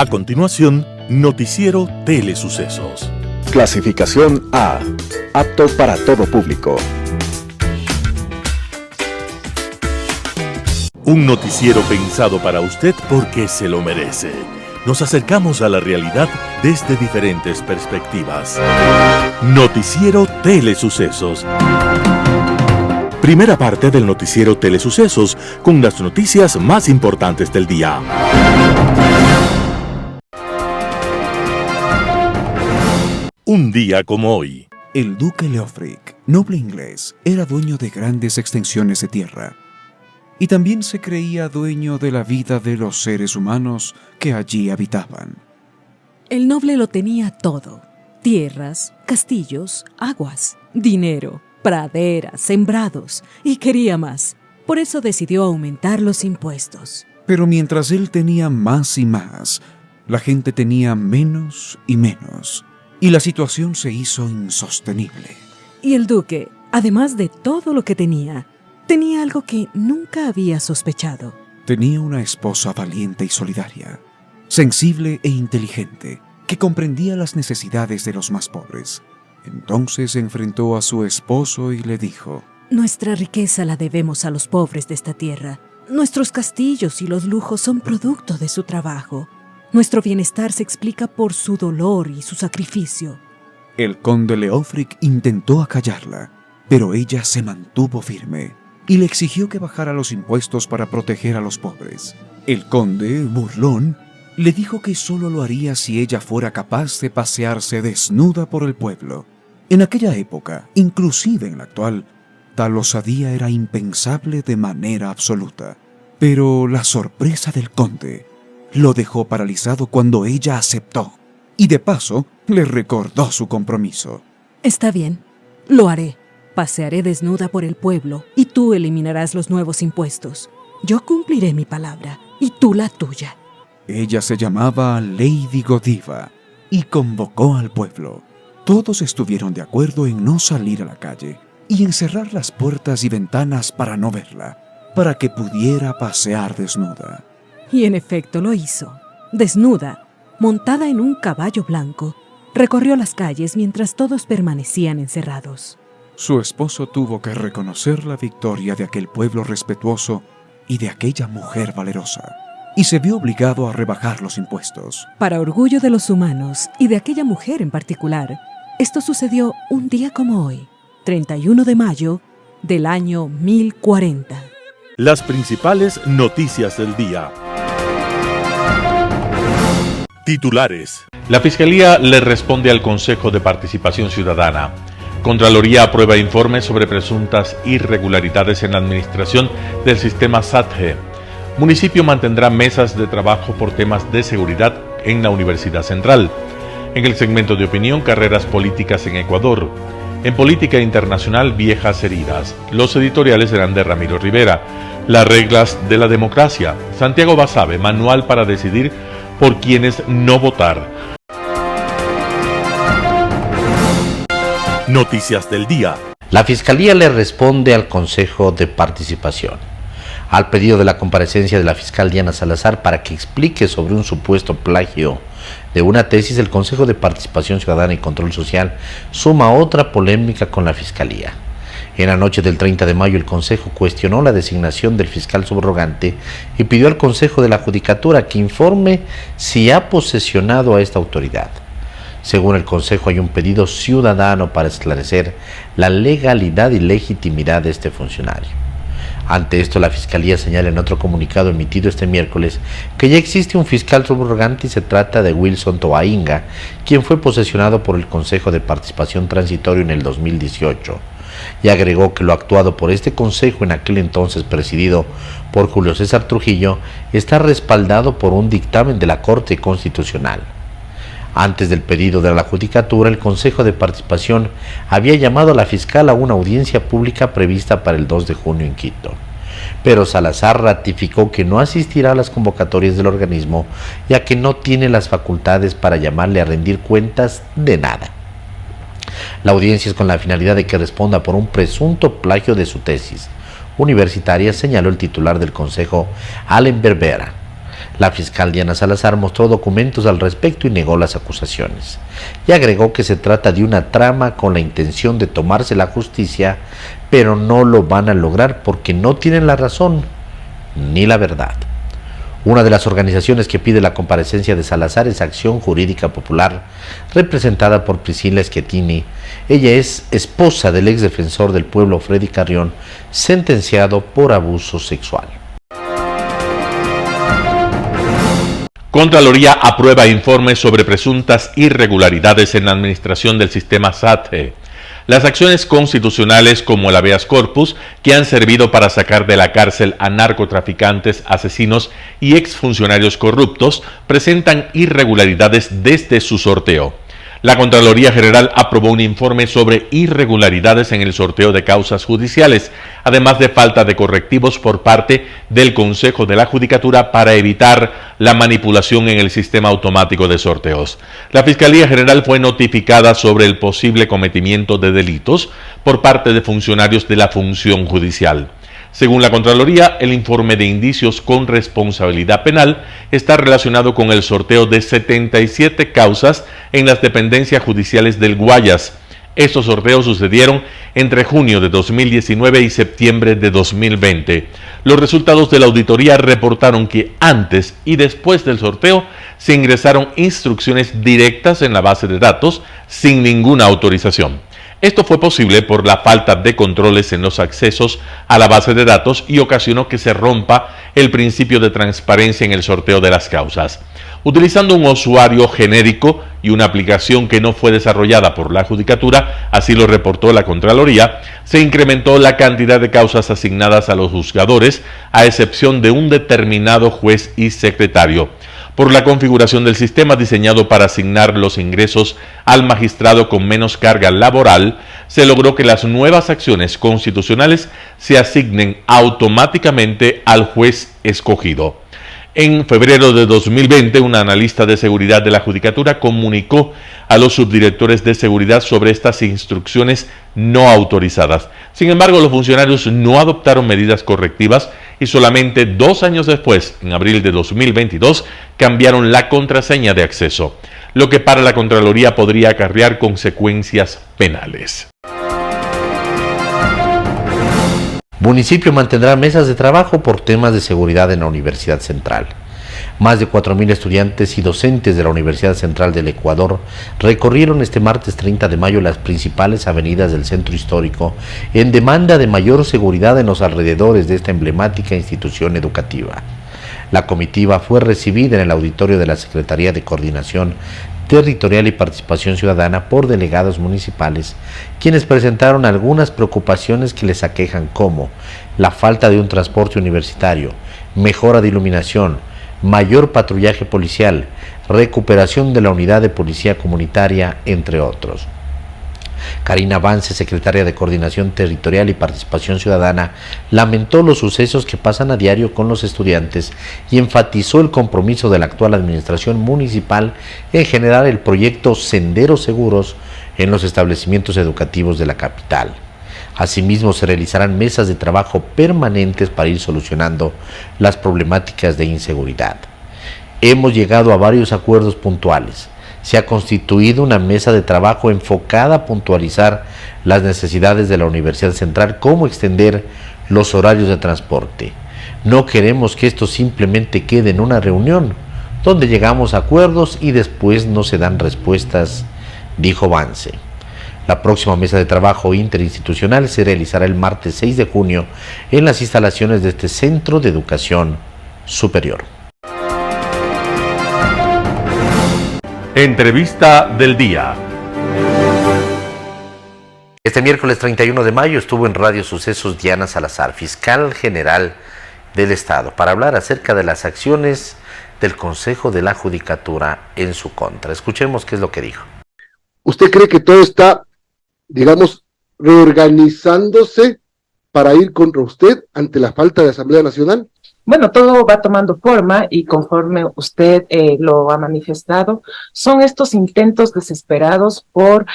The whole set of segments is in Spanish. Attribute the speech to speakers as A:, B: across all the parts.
A: A continuación, Noticiero Telesucesos.
B: Clasificación A. Apto para todo público.
A: Un noticiero pensado para usted porque se lo merece. Nos acercamos a la realidad desde diferentes perspectivas. Noticiero Telesucesos. Primera parte del Noticiero Telesucesos con las noticias más importantes del día. Un día como hoy.
C: El duque Leofric, noble inglés, era dueño de grandes extensiones de tierra. Y también se creía dueño de la vida de los seres humanos que allí habitaban.
D: El noble lo tenía todo: tierras, castillos, aguas, dinero, praderas, sembrados, y quería más. Por eso decidió aumentar los impuestos.
C: Pero mientras él tenía más y más, la gente tenía menos y menos, y la situación se hizo insostenible.
D: Y el duque, además de todo lo que tenía algo que nunca había sospechado.
C: Tenía una esposa valiente y solidaria, sensible e inteligente, que comprendía las necesidades de los más pobres. Entonces enfrentó a su esposo y le dijo:
D: Nuestra riqueza la debemos a los pobres de esta tierra. Nuestros castillos y los lujos son producto de su trabajo. Nuestro bienestar se explica por su dolor y su sacrificio.
C: El conde Leofric intentó acallarla, pero ella se mantuvo firme y le exigió que bajara los impuestos para proteger a los pobres. El conde, burlón, le dijo que solo lo haría si ella fuera capaz de pasearse desnuda por el pueblo. En aquella época, inclusive en la actual, tal osadía era impensable de manera absoluta. Pero la sorpresa del conde lo dejó paralizado cuando ella aceptó, y de paso le recordó su compromiso.
D: Está bien, lo haré. Pasearé desnuda por el pueblo y tú eliminarás los nuevos impuestos. Yo cumpliré mi palabra y tú la tuya.
C: Ella se llamaba Lady Godiva y convocó al pueblo. Todos estuvieron de acuerdo en no salir a la calle y encerrar las puertas y ventanas para no verla, para que pudiera pasear desnuda.
D: Y en efecto lo hizo. Desnuda, montada en un caballo blanco, recorrió las calles mientras todos permanecían encerrados.
C: Su esposo tuvo que reconocer la victoria de aquel pueblo respetuoso y de aquella mujer valerosa, y se vio obligado a rebajar los impuestos.
D: Para orgullo de los humanos y de aquella mujer en particular, esto sucedió un día como hoy, 31 de mayo del año 1040.
A: Las principales noticias del día. Titulares.
E: La Fiscalía le responde al Consejo de Participación Ciudadana. Contraloría aprueba informes sobre presuntas irregularidades en la administración del sistema SATGE. Municipio mantendrá mesas de trabajo por temas de seguridad en la Universidad Central. En el segmento de opinión, carreras políticas en Ecuador. En política internacional, viejas heridas. Los editoriales serán de Ramiro Rivera. Las reglas de la democracia. Santiago Basabe, manual para decidir por quienes no votar.
A: Noticias del día.
F: La Fiscalía le responde al Consejo de Participación. Al pedido de la comparecencia de la fiscal Diana Salazar para que explique sobre un supuesto plagio de una tesis, el Consejo de Participación Ciudadana y Control Social suma otra polémica con la Fiscalía. En la noche del 30 de mayo, el Consejo cuestionó la designación del fiscal subrogante y pidió al Consejo de la Judicatura que informe si ha posesionado a esta autoridad. Según el Consejo, hay un pedido ciudadano para esclarecer la legalidad y legitimidad de este funcionario. Ante esto, la Fiscalía señala en otro comunicado emitido este miércoles que ya existe un fiscal subrogante y se trata de Wilson Toainga, quien fue posesionado por el Consejo de Participación Transitorio en el 2018. Y agregó que lo actuado por este Consejo, en aquel entonces presidido por Julio César Trujillo, está respaldado por un dictamen de la Corte Constitucional. Antes del pedido de la Judicatura, el Consejo de Participación había llamado a la fiscal a una audiencia pública prevista para el 2 de junio en Quito. Pero Salazar ratificó que no asistirá a las convocatorias del organismo, ya que no tiene las facultades para llamarle a rendir cuentas de nada. La audiencia es con la finalidad de que responda por un presunto plagio de su tesis universitaria, señaló el titular del Consejo, Allen Berbera. La fiscal Diana Salazar mostró documentos al respecto y negó las acusaciones. Y agregó que se trata de una trama con la intención de tomarse la justicia, pero no lo van a lograr porque no tienen la razón ni la verdad. Una de las organizaciones que pide la comparecencia de Salazar es Acción Jurídica Popular, representada por Priscila Schettini. Ella es esposa del exdefensor del pueblo Freddy Carrión, sentenciado por abuso sexual.
E: Contraloría aprueba informes sobre presuntas irregularidades en la administración del sistema SATHE. Las acciones constitucionales como el habeas corpus, que han servido para sacar de la cárcel a narcotraficantes, asesinos y exfuncionarios corruptos, presentan irregularidades desde su sorteo. La Contraloría General aprobó un informe sobre irregularidades en el sorteo de causas judiciales, además de falta de correctivos por parte del Consejo de la Judicatura para evitar la manipulación en el sistema automático de sorteos. La Fiscalía General fue notificada sobre el posible cometimiento de delitos por parte de funcionarios de la función judicial. Según la Contraloría, el informe de indicios con responsabilidad penal está relacionado con el sorteo de 77 causas en las dependencias judiciales del Guayas. Estos sorteos sucedieron entre junio de 2019 y septiembre de 2020. Los resultados de la auditoría reportaron que antes y después del sorteo se ingresaron instrucciones directas en la base de datos sin ninguna autorización. Esto fue posible por la falta de controles en los accesos a la base de datos y ocasionó que se rompa el principio de transparencia en el sorteo de las causas. Utilizando un usuario genérico y una aplicación que no fue desarrollada por la Judicatura, así lo reportó la Contraloría, se incrementó la cantidad de causas asignadas a los juzgadores, a excepción de un determinado juez y secretario. Por la configuración del sistema diseñado para asignar los ingresos al magistrado con menos carga laboral, se logró que las nuevas acciones constitucionales se asignen automáticamente al juez escogido. En febrero de 2020, un analista de seguridad de la Judicatura comunicó a los subdirectores de seguridad sobre estas instrucciones no autorizadas. Sin embargo, los funcionarios no adoptaron medidas correctivas y solamente 2 años después, en abril de 2022, cambiaron la contraseña de acceso, lo que para la Contraloría podría acarrear consecuencias penales.
F: Municipio mantendrá mesas de trabajo por temas de seguridad en la Universidad Central. Más de 4.000 estudiantes y docentes de la Universidad Central del Ecuador recorrieron este martes 30 de mayo las principales avenidas del centro histórico en demanda de mayor seguridad en los alrededores de esta emblemática institución educativa. La comitiva fue recibida en el auditorio de la Secretaría de Coordinación Territorial y Participación Ciudadana por delegados municipales, quienes presentaron algunas preocupaciones que les aquejan, como la falta de un transporte universitario, mejora de iluminación, mayor patrullaje policial, recuperación de la unidad de policía comunitaria, entre otros. Karina Vance, secretaria de Coordinación Territorial y Participación Ciudadana, lamentó los sucesos que pasan a diario con los estudiantes y enfatizó el compromiso de la actual administración municipal en generar el proyecto Senderos Seguros en los establecimientos educativos de la capital. Asimismo, se realizarán mesas de trabajo permanentes para ir solucionando las problemáticas de inseguridad. Hemos llegado a varios acuerdos puntuales. Se ha constituido una mesa de trabajo enfocada a puntualizar las necesidades de la Universidad Central, como extender los horarios de transporte. No queremos que esto simplemente quede en una reunión, donde llegamos a acuerdos y después no se dan respuestas, dijo Vance. La próxima mesa de trabajo interinstitucional se realizará el martes 6 de junio en las instalaciones de este Centro de Educación Superior.
E: Entrevista del día.
F: Este miércoles 31 de mayo estuvo en Radio Sucesos Diana Salazar, fiscal general del Estado, para hablar acerca de las acciones del Consejo de la Judicatura en su contra. Escuchemos qué es lo que dijo.
G: ¿Usted cree que todo está, digamos, reorganizándose para ir contra usted ante la falta de Asamblea Nacional?
H: Bueno, todo va tomando forma y conforme usted lo ha manifestado, son estos intentos desesperados por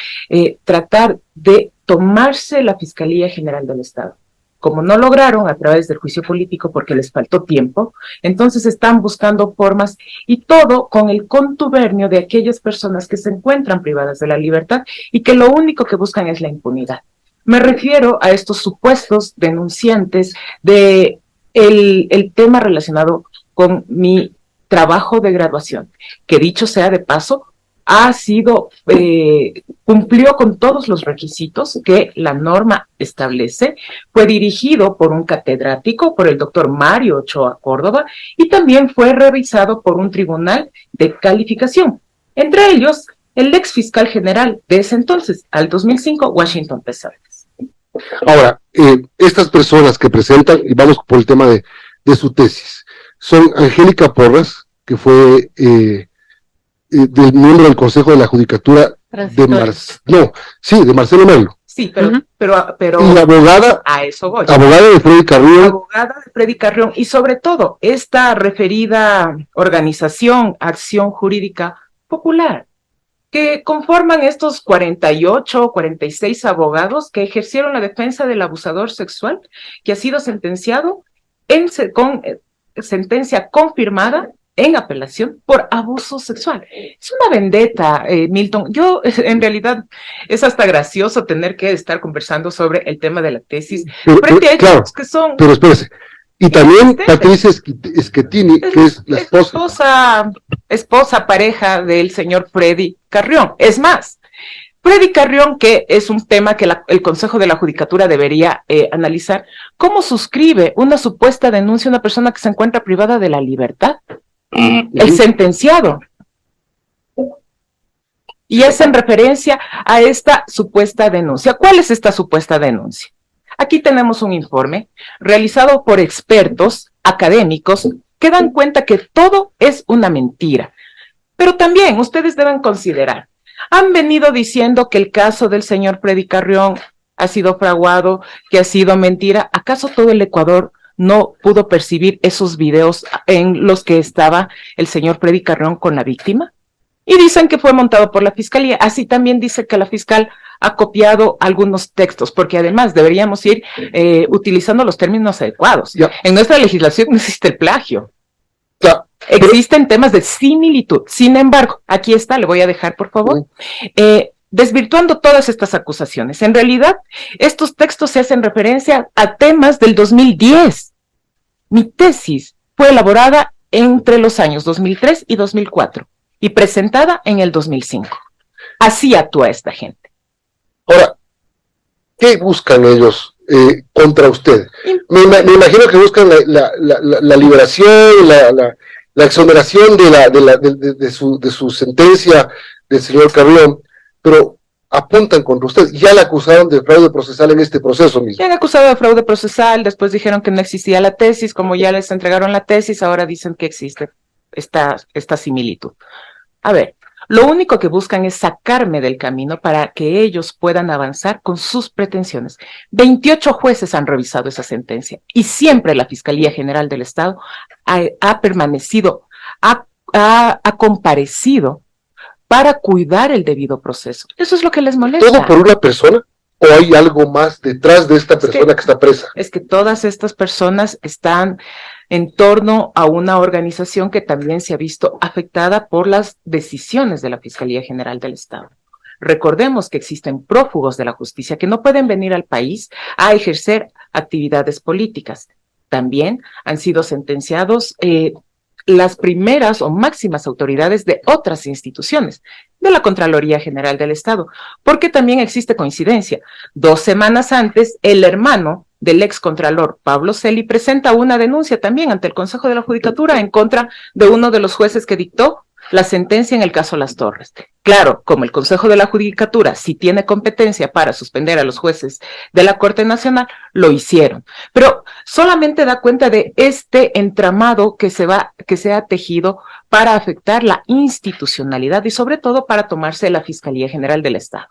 H: tratar de tomarse la Fiscalía General del Estado. Como no lograron a través del juicio político porque les faltó tiempo, entonces están buscando formas y todo con el contubernio de aquellas personas que se encuentran privadas de la libertad y que lo único que buscan es la impunidad. Me refiero a estos supuestos denunciantes de el tema relacionado con mi trabajo de graduación, que dicho sea de paso, ha sido, cumplió con todos los requisitos que la norma establece, fue dirigido por un catedrático, por el doctor Mario Ochoa Córdoba, y también fue revisado por un tribunal de calificación, entre ellos el ex fiscal general de ese entonces, al 2005, Washington Pesáez.
G: Ahora, estas personas que presentan, y vamos por el tema de su tesis, son Angélica Porras, que fue del miembro del Consejo de la Judicatura de Marcelo Merlo.
H: Sí, pero
G: y la abogada,
H: a eso voy.
G: Abogada de Freddy Carrión.
H: Abogada de Freddy Carrión, y sobre todo, esta referida organización, Acción Jurídica Popular, que conforman estos 48, 46 abogados que ejercieron la defensa del abusador sexual, que ha sido sentenciado con sentencia confirmada en apelación por abuso sexual. Es una vendetta, Milton. Yo, en realidad, es hasta gracioso tener que estar conversando sobre el tema de la tesis frente a ellos que son...
G: Pero espérese, y también Patricia Schettini, que es la
H: esposa pareja del señor Freddy Carrión. Es más, Freddy Carrión, que es un tema que el Consejo de la Judicatura debería analizar, ¿cómo suscribe una supuesta denuncia a una persona que se encuentra privada de la libertad? El sentenciado. Y es en referencia a esta supuesta denuncia. ¿Cuál es esta supuesta denuncia? Aquí tenemos un informe realizado por expertos académicos que dan cuenta que todo es una mentira. Pero también ustedes deben considerar, han venido diciendo que el caso del señor Freddy Carrión ha sido fraguado, que ha sido mentira. ¿Acaso todo el Ecuador no pudo percibir esos videos en los que estaba el señor Freddy Carrión con la víctima? Y dicen que fue montado por la fiscalía. Así también dice que la fiscal ha copiado algunos textos, porque además deberíamos ir utilizando los términos adecuados. En nuestra legislación no existe el plagio. Existen temas de similitud. Sin embargo, aquí está, le voy a dejar, por favor. Desvirtuando todas estas acusaciones. En realidad, estos textos se hacen referencia a temas del 2010. Mi tesis fue elaborada entre los años 2003 y 2004 y presentada en el 2005. Así actúa esta gente.
G: Ahora, ¿qué buscan ellos contra usted? Me imagino que buscan la liberación, la exoneración de su sentencia del señor Carrión, pero apuntan contra usted. Ya la acusaron de fraude procesal en este proceso mismo.
H: Ya han acusado de fraude procesal, después dijeron que no existía la tesis, como ya les entregaron la tesis, ahora dicen que existe esta similitud. A ver, lo único que buscan es sacarme del camino para que ellos puedan avanzar con sus pretensiones. 28 jueces han revisado esa sentencia y siempre la Fiscalía General del Estado ha permanecido, ha comparecido para cuidar el debido proceso. Eso es lo que les molesta.
G: ¿Todo por una persona? ¿O hay algo más detrás de esta persona que está presa?
H: Es que todas estas personas están en torno a una organización que también se ha visto afectada por las decisiones de la Fiscalía General del Estado. Recordemos que existen prófugos de la justicia que no pueden venir al país a ejercer actividades políticas. También han sido sentenciados las primeras o máximas autoridades de otras instituciones, de la Contraloría General del Estado, porque también existe coincidencia. 2 semanas antes, el hermano del ex contralor Pablo Celi presenta una denuncia también ante el Consejo de la Judicatura en contra de uno de los jueces que dictó la sentencia en el caso Las Torres. Claro, como el Consejo de la Judicatura sí tiene competencia para suspender a los jueces de la Corte Nacional, lo hicieron. Pero solamente da cuenta de este entramado que se ha tejido para afectar la institucionalidad y sobre todo para tomarse la Fiscalía General del Estado.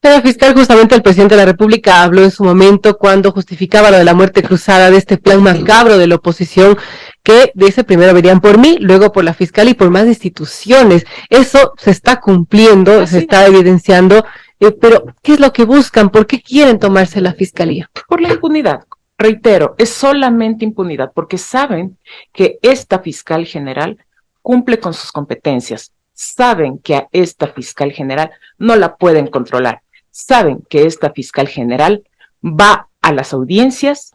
I: Señora fiscal, justamente el presidente de la República habló en su momento cuando justificaba lo de la muerte cruzada de este plan macabro de la oposición que dice primero verían por mí, luego por la fiscal y por más instituciones. Eso se está cumpliendo, se está evidenciando Pero, ¿qué es lo que buscan? ¿Por qué quieren tomarse la fiscalía?
H: Por la impunidad. Reitero, es solamente impunidad, porque saben que esta fiscal general cumple con sus competencias, saben que a esta fiscal general no la pueden controlar, saben que esta fiscal general va a las audiencias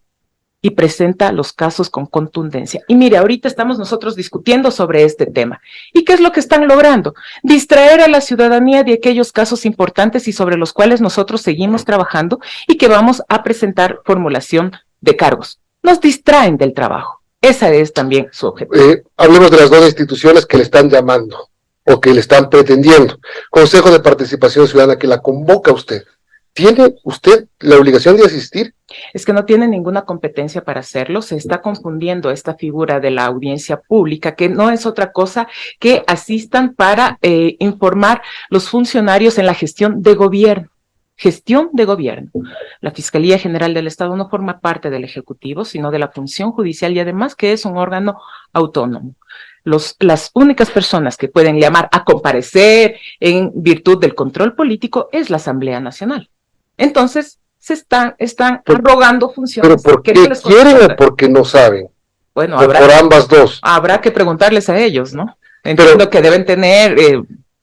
H: y presenta los casos con contundencia. Y mire, ahorita estamos nosotros discutiendo sobre este tema. ¿Y qué es lo que están logrando? Distraer a la ciudadanía de aquellos casos importantes y sobre los cuales nosotros seguimos trabajando y que vamos a presentar formulación de cargos. Nos distraen del trabajo. Esa es también su objetivo.
G: Hablemos de las dos instituciones que le están llamando o que le están pretendiendo. Consejo de Participación Ciudadana, que la convoca usted. ¿Tiene usted la obligación de asistir?
H: Es que no tiene ninguna competencia para hacerlo. Se está confundiendo esta figura de la audiencia pública, que no es otra cosa que asistan para informar los funcionarios en la gestión de gobierno. Gestión de gobierno. La Fiscalía General del Estado no forma parte del Ejecutivo, sino de la función judicial y además que es un órgano autónomo. Las únicas personas que pueden llamar a comparecer en virtud del control político es la Asamblea Nacional. Entonces, se están arrogando funciones.
G: ¿Pero por qué
H: no les
G: quieren o porque no saben?
H: Bueno,
G: por ambas dos.
H: Habrá que preguntarles a ellos, ¿no? Entiendo que deben tener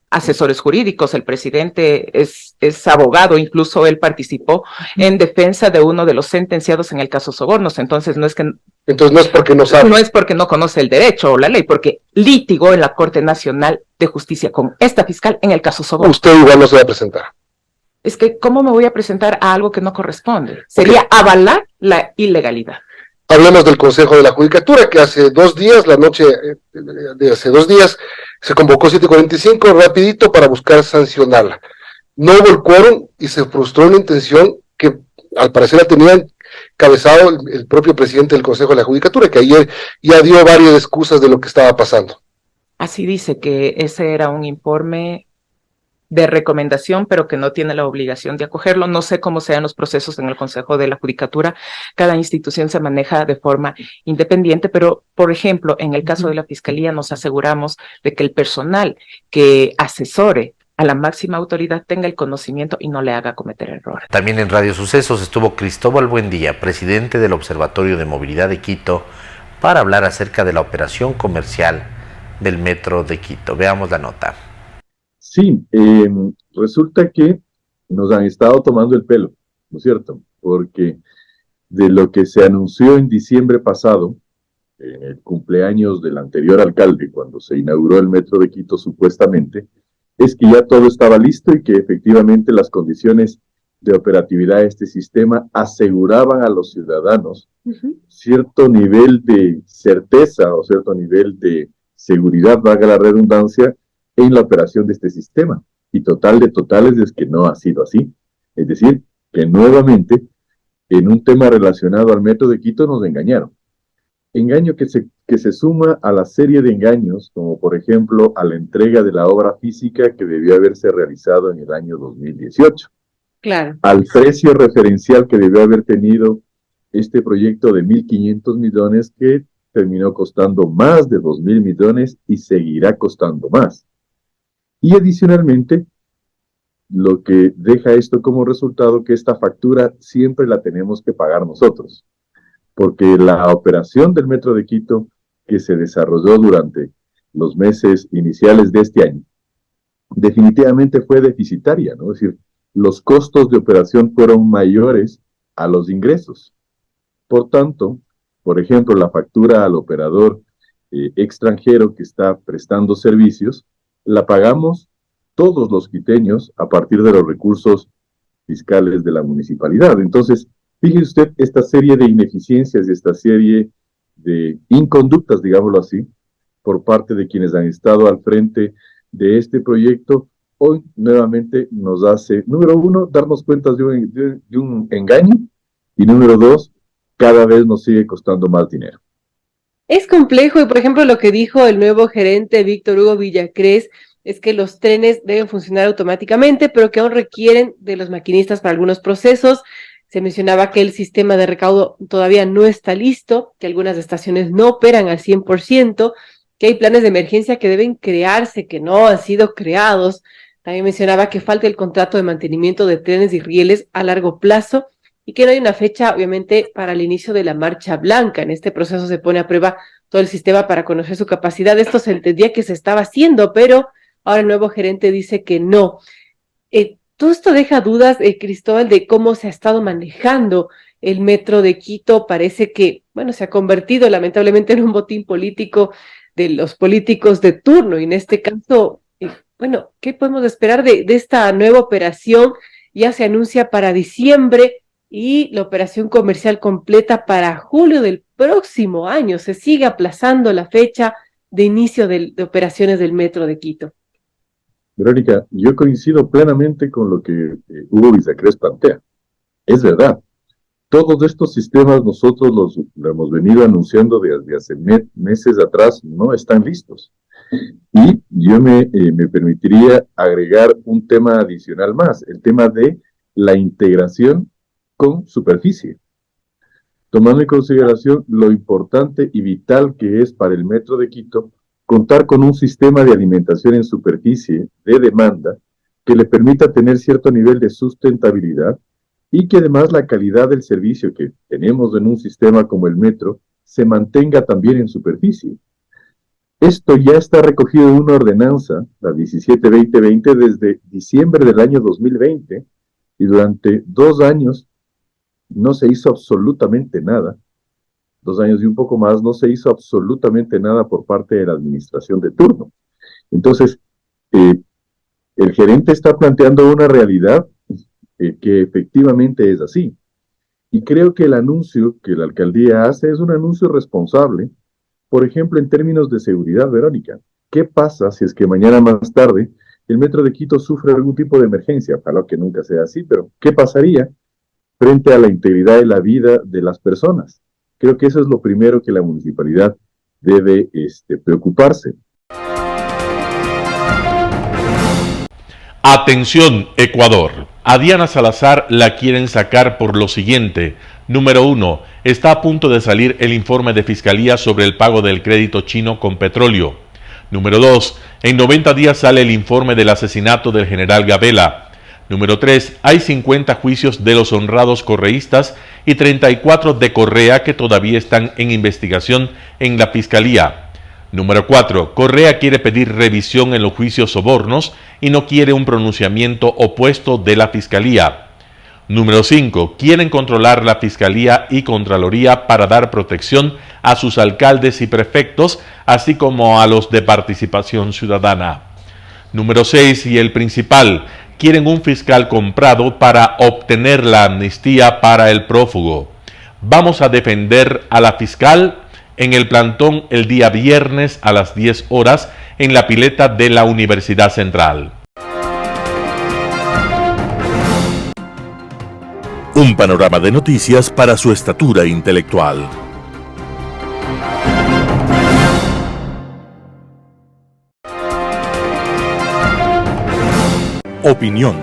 H: asesores jurídicos. El presidente es abogado, incluso él participó en defensa de uno de los sentenciados en el caso Sobornos. Entonces no es porque no sabe. No es porque no conoce el derecho o la ley, porque litigó en la Corte Nacional de Justicia con esta fiscal en el caso Sobornos.
G: Usted igual no se va a presentar.
H: Es que, ¿cómo me voy a presentar a algo que no corresponde? Sería avalar la ilegalidad.
G: Hablemos del Consejo de la Judicatura, que hace 2 días, la noche de hace 2 días, se convocó 7:45 rapidito para buscar sancionarla. No hubo el quórum y se frustró una intención que al parecer la tenía encabezado el propio presidente del Consejo de la Judicatura, que ayer ya dio varias excusas de lo que estaba pasando.
H: Así dice que ese era un informe de recomendación, pero que no tiene la obligación de acogerlo. No sé cómo sean los procesos en el Consejo de la Judicatura. Cada institución se maneja de forma independiente, pero, por ejemplo, en el caso de la Fiscalía nos aseguramos de que el personal que asesore a la máxima autoridad tenga el conocimiento y no le haga cometer errores.
F: También en Radio Sucesos estuvo Cristóbal Buendía, presidente del Observatorio de Movilidad de Quito, para hablar acerca de la operación comercial del Metro de Quito. Veamos la nota.
J: Sí, resulta que nos han estado tomando el pelo, ¿no es cierto? Porque de lo que se anunció en diciembre pasado, en el cumpleaños del anterior alcalde, cuando se inauguró el Metro de Quito supuestamente, es que ya todo estaba listo y que efectivamente las condiciones de operatividad de este sistema aseguraban a los ciudadanos cierto nivel de certeza o cierto nivel de seguridad, valga la redundancia, en la operación de este sistema. Y total de totales es que no ha sido así. Es decir, que nuevamente, en un tema relacionado al Metro de Quito nos engañaron. Engaño que se suma a la serie de engaños, como por ejemplo a la entrega de la obra física que debió haberse realizado en el año 2018.
I: Claro.
J: Al precio referencial que debió haber tenido este proyecto de 1.500 millones que terminó costando más de 2.000 millones y seguirá costando más. Y adicionalmente, lo que deja esto como resultado que esta factura siempre la tenemos que pagar nosotros, porque la operación del Metro de Quito que se desarrolló durante los meses iniciales de este año, definitivamente fue deficitaria, ¿no? Es decir, los costos de operación fueron mayores a los ingresos. Por tanto, por ejemplo, la factura al operador extranjero que está prestando servicios, la pagamos todos los quiteños a partir de los recursos fiscales de la municipalidad. Entonces, fíjese usted esta serie de ineficiencias y esta serie de inconductas, digámoslo así, por parte de quienes han estado al frente de este proyecto, hoy nuevamente nos hace, número uno, darnos cuenta de un engaño, y número dos, cada vez nos sigue costando más dinero.
I: Es complejo y, por ejemplo, lo que dijo el nuevo gerente Víctor Hugo Villacrés es que los trenes deben funcionar automáticamente, pero que aún requieren de los maquinistas para algunos procesos. Se mencionaba que el sistema de recaudo todavía no está listo, que algunas estaciones no operan al 100%, que hay planes de emergencia que deben crearse, que no han sido creados. También mencionaba que falta el contrato de mantenimiento de trenes y rieles a largo plazo y que no hay una fecha, obviamente, para el inicio de la marcha blanca. En este proceso se pone a prueba todo el sistema para conocer su capacidad. Esto se entendía que se estaba haciendo, pero ahora el nuevo gerente dice que no. Todo esto deja dudas, Cristóbal, de cómo se ha estado manejando el metro de Quito. Parece que, bueno, se ha convertido lamentablemente en un botín político de los políticos de turno. Y en este caso, bueno, ¿qué podemos esperar de esta nueva operación? Ya se anuncia para diciembre y la operación comercial completa para julio del próximo año. Se sigue aplazando la fecha de inicio de operaciones del metro de Quito.
J: Verónica, yo coincido plenamente con lo que Hugo Villacrés plantea. Es verdad, todos estos sistemas nosotros los hemos venido anunciando desde hace meses atrás, no están listos. Y yo me permitiría agregar un tema adicional más, el tema de la integración con superficie. Tomando en consideración lo importante y vital que es para el Metro de Quito contar con un sistema de alimentación en superficie de demanda que le permita tener cierto nivel de sustentabilidad y que además la calidad del servicio que tenemos en un sistema como el metro se mantenga también en superficie. Esto ya está recogido en una ordenanza, la 17-2020, desde diciembre del año 2020, y durante 2 años no se hizo absolutamente nada. 2 años y un poco más, no se hizo absolutamente nada por parte de la administración de turno. Entonces, el gerente está planteando una realidad que efectivamente es así. Y creo que el anuncio que la alcaldía hace es un anuncio responsable, por ejemplo, en términos de seguridad, Verónica. ¿Qué pasa si es que mañana más tarde el Metro de Quito sufre algún tipo de emergencia? Ojalá que nunca sea así, pero ¿qué pasaría frente a la integridad de la vida de las personas? Creo que eso es lo primero que la municipalidad debe preocuparse.
E: Atención, Ecuador. A Diana Salazar la quieren sacar por lo siguiente. Número 1. Está a punto de salir el informe de Fiscalía sobre el pago del crédito chino con petróleo. Número 2. En 90 días sale el informe del asesinato del general Gabela. Número 3. Hay 50 juicios de los honrados correístas y 34 de Correa que todavía están en investigación en la Fiscalía. Número 4. Correa quiere pedir revisión en los juicios sobornos y no quiere un pronunciamiento opuesto de la Fiscalía. Número 5. Quieren controlar la Fiscalía y Contraloría para dar protección a sus alcaldes y prefectos, así como a los de Participación Ciudadana. Número 6. Y el principal. Quieren un fiscal comprado para obtener la amnistía para el prófugo. Vamos a defender a la fiscal en el plantón el día viernes a las 10 horas en la pileta de la Universidad Central.
A: Un panorama de noticias para su estatura intelectual. Opinión.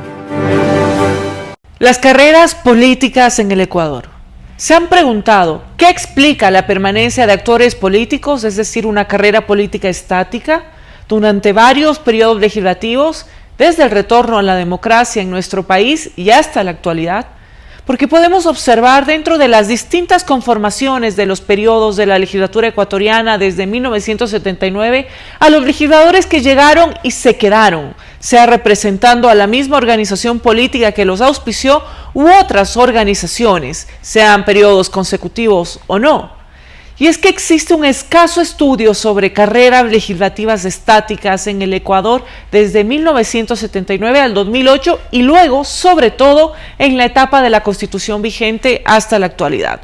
K: Las carreras políticas en el Ecuador. ¿Se han preguntado qué explica la permanencia de actores políticos, es decir, una carrera política estática, durante varios periodos legislativos, desde el retorno a la democracia en nuestro país y hasta la actualidad? Porque podemos observar dentro de las distintas conformaciones de los periodos de la legislatura ecuatoriana desde 1979 a los legisladores que llegaron y se quedaron, sea representando a la misma organización política que los auspició u otras organizaciones, sean periodos consecutivos o no. Y es que existe un escaso estudio sobre carreras legislativas estáticas en el Ecuador desde 1979 al 2008 y luego, sobre todo, en la etapa de la Constitución vigente hasta la actualidad.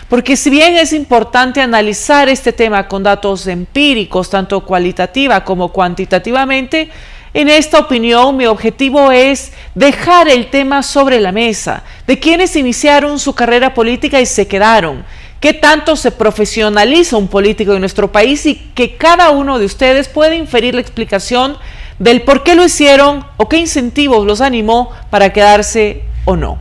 K: Porque si bien es importante analizar este tema con datos empíricos, tanto cualitativa como cuantitativamente, en esta opinión mi objetivo es dejar el tema sobre la mesa, de quienes iniciaron su carrera política y se quedaron, qué tanto se profesionaliza un político en nuestro país y que cada uno de ustedes puede inferir la explicación del por qué lo hicieron o qué incentivos los animó para quedarse o no.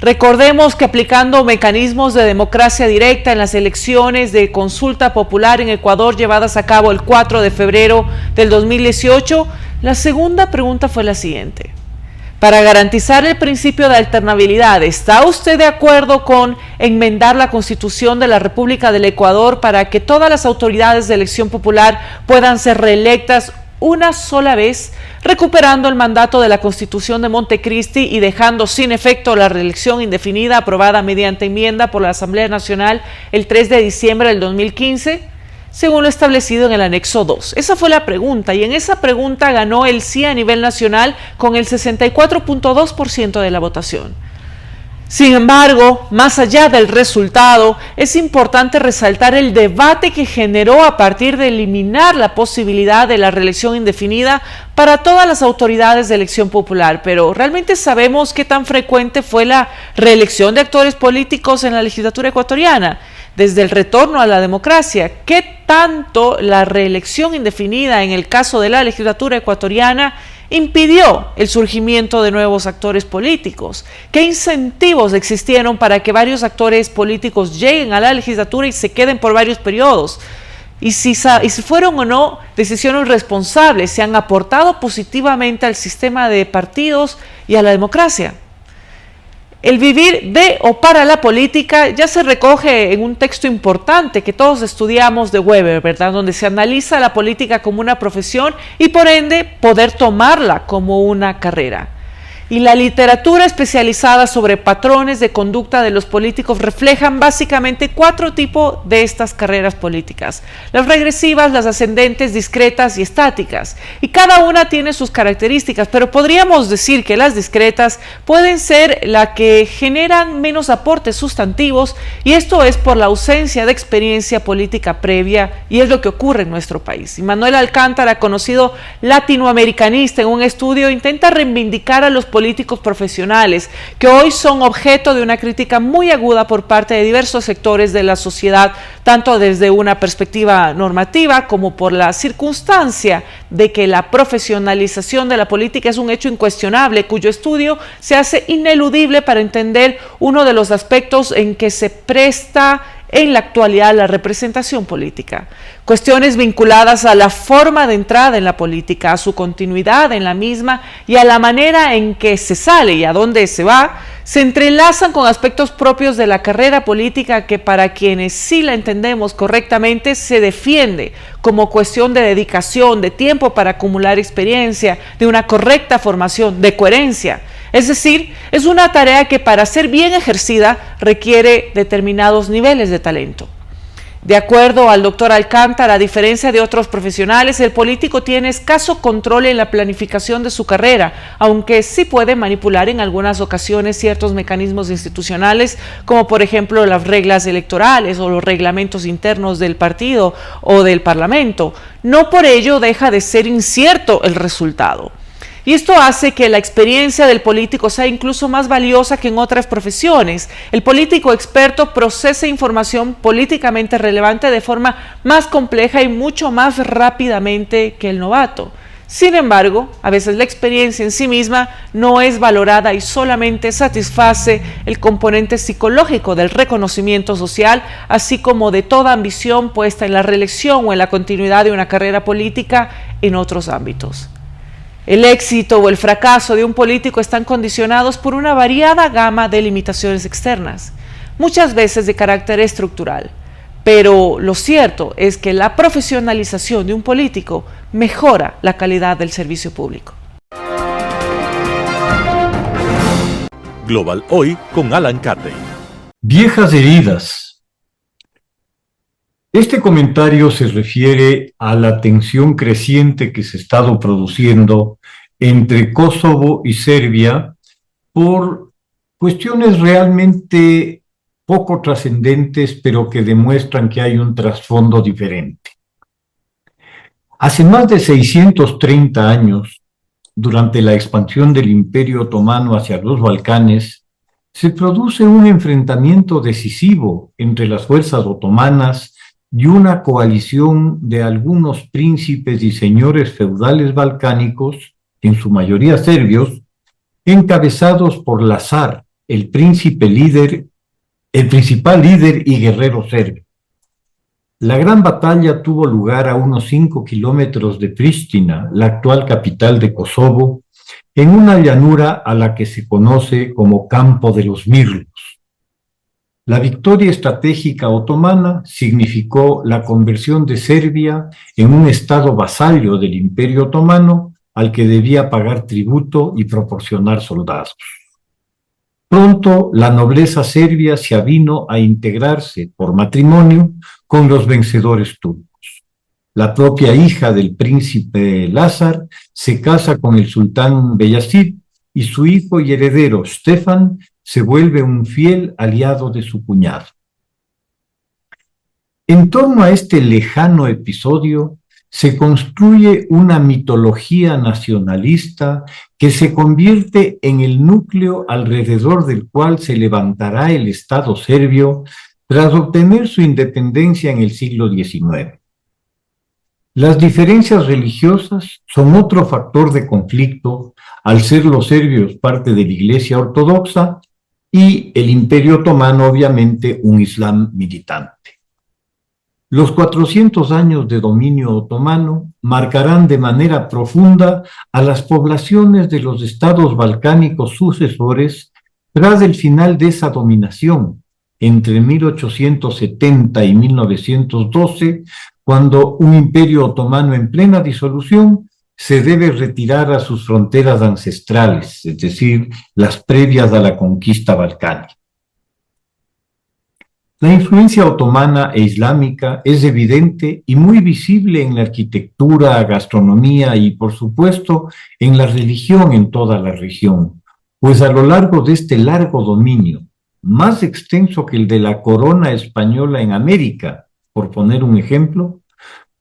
K: Recordemos que aplicando mecanismos de democracia directa en las elecciones de consulta popular en Ecuador llevadas a cabo el 4 de febrero del 2018, La segunda pregunta fue la siguiente. Para garantizar el principio de alternabilidad, ¿está usted de acuerdo con enmendar la Constitución de la República del Ecuador para que todas las autoridades de elección popular puedan ser reelectas una sola vez, recuperando el mandato de la Constitución de Montecristi y dejando sin efecto la reelección indefinida aprobada mediante enmienda por la Asamblea Nacional el 3 de diciembre del 2015? Según lo establecido en el anexo 2. Esa fue la pregunta, y en esa pregunta ganó el sí a nivel nacional con el 64.2% de la votación. Sin embargo, más allá del resultado, es importante resaltar el debate que generó a partir de eliminar la posibilidad de la reelección indefinida para todas las autoridades de elección popular. Pero ¿realmente sabemos qué tan frecuente fue la reelección de actores políticos en la legislatura ecuatoriana? Desde el retorno a la democracia, ¿qué tanto la reelección indefinida en el caso de la legislatura ecuatoriana impidió el surgimiento de nuevos actores políticos? ¿Qué incentivos existieron para que varios actores políticos lleguen a la legislatura y se queden por varios periodos? Y si fueron o no decisiones responsables, se han aportado positivamente al sistema de partidos y a la democracia. El vivir de o para la política ya se recoge en un texto importante que todos estudiamos de Weber, ¿verdad? Donde se analiza la política como una profesión y por ende poder tomarla como una carrera. Y la literatura especializada sobre patrones de conducta de los políticos reflejan básicamente 4 tipos de estas carreras políticas: las regresivas, las ascendentes, discretas y estáticas. Y cada una tiene sus características, pero podríamos decir que las discretas pueden ser las que generan menos aportes sustantivos, y esto es por la ausencia de experiencia política previa, y es lo que ocurre en nuestro país. Y Manuel Alcántara, conocido latinoamericanista, en un estudio intenta reivindicar a los políticos profesionales que hoy son objeto de una crítica muy aguda por parte de diversos sectores de la sociedad, tanto desde una perspectiva normativa como por la circunstancia de que la profesionalización de la política es un hecho incuestionable, cuyo estudio se hace ineludible para entender uno de los aspectos en que se presta en la actualidad la representación política. Cuestiones vinculadas a la forma de entrada en la política, a su continuidad en la misma y a la manera en que se sale y a dónde se va, se entrelazan con aspectos propios de la carrera política que, para quienes sí la entendemos correctamente, se defiende como cuestión de dedicación, de tiempo para acumular experiencia, de una correcta formación, de coherencia. Es decir, es una tarea que, para ser bien ejercida, requiere determinados niveles de talento. De acuerdo al doctor Alcántara, a diferencia de otros profesionales, el político tiene escaso control en la planificación de su carrera, aunque sí puede manipular en algunas ocasiones ciertos mecanismos institucionales, como por ejemplo las reglas electorales o los reglamentos internos del partido o del parlamento. No por ello deja de ser incierto el resultado. Y esto hace que la experiencia del político sea incluso más valiosa que en otras profesiones. El político experto procesa información políticamente relevante de forma más compleja y mucho más rápidamente que el novato. Sin embargo, a veces la experiencia en sí misma no es valorada y solamente satisface el componente psicológico del reconocimiento social, así como de toda ambición puesta en la reelección o en la continuidad de una carrera política en otros ámbitos. El éxito o el fracaso de un político están condicionados por una variada gama de limitaciones externas, muchas veces de carácter estructural. Pero lo cierto es que la profesionalización de un político mejora la calidad del servicio público.
A: Global Hoy con Alan Cate.
L: Viejas heridas. Este comentario se refiere a la tensión creciente que se ha estado produciendo entre Kosovo y Serbia por cuestiones realmente poco trascendentes, pero que demuestran que hay un trasfondo diferente. Hace más de 630 años, durante la expansión del Imperio Otomano hacia los Balcanes, se produce un enfrentamiento decisivo entre las fuerzas otomanas y una coalición de algunos príncipes y señores feudales balcánicos, en su mayoría serbios, encabezados por Lazar, el principal líder y guerrero serbio. La gran batalla tuvo lugar a unos 5 kilómetros de Pristina, la actual capital de Kosovo, en una llanura a la que se conoce como Campo de los Mirlos. La victoria estratégica otomana significó la conversión de Serbia en un estado vasallo del Imperio Otomano al que debía pagar tributo y proporcionar soldados. Pronto la nobleza serbia se avino a integrarse por matrimonio con los vencedores turcos. La propia hija del príncipe Lázar se casa con el sultán Beyazid y su hijo y heredero Stefan se vuelve un fiel aliado de su cuñado. En torno a este lejano episodio se construye una mitología nacionalista que se convierte en el núcleo alrededor del cual se levantará el Estado serbio tras obtener su independencia en el siglo XIX. Las diferencias religiosas son otro factor de conflicto al ser los serbios parte de la Iglesia Ortodoxa y el Imperio Otomano obviamente un Islam militante. Los 400 años de dominio otomano marcarán de manera profunda a las poblaciones de los estados balcánicos sucesores tras el final de esa dominación, entre 1870 y 1912, cuando un imperio otomano en plena disolución se debe retirar a sus fronteras ancestrales, es decir, las previas a la conquista balcánica. La influencia otomana e islámica es evidente y muy visible en la arquitectura, gastronomía y, por supuesto, en la religión en toda la región, pues a lo largo de este largo dominio, más extenso que el de la corona española en América, por poner un ejemplo,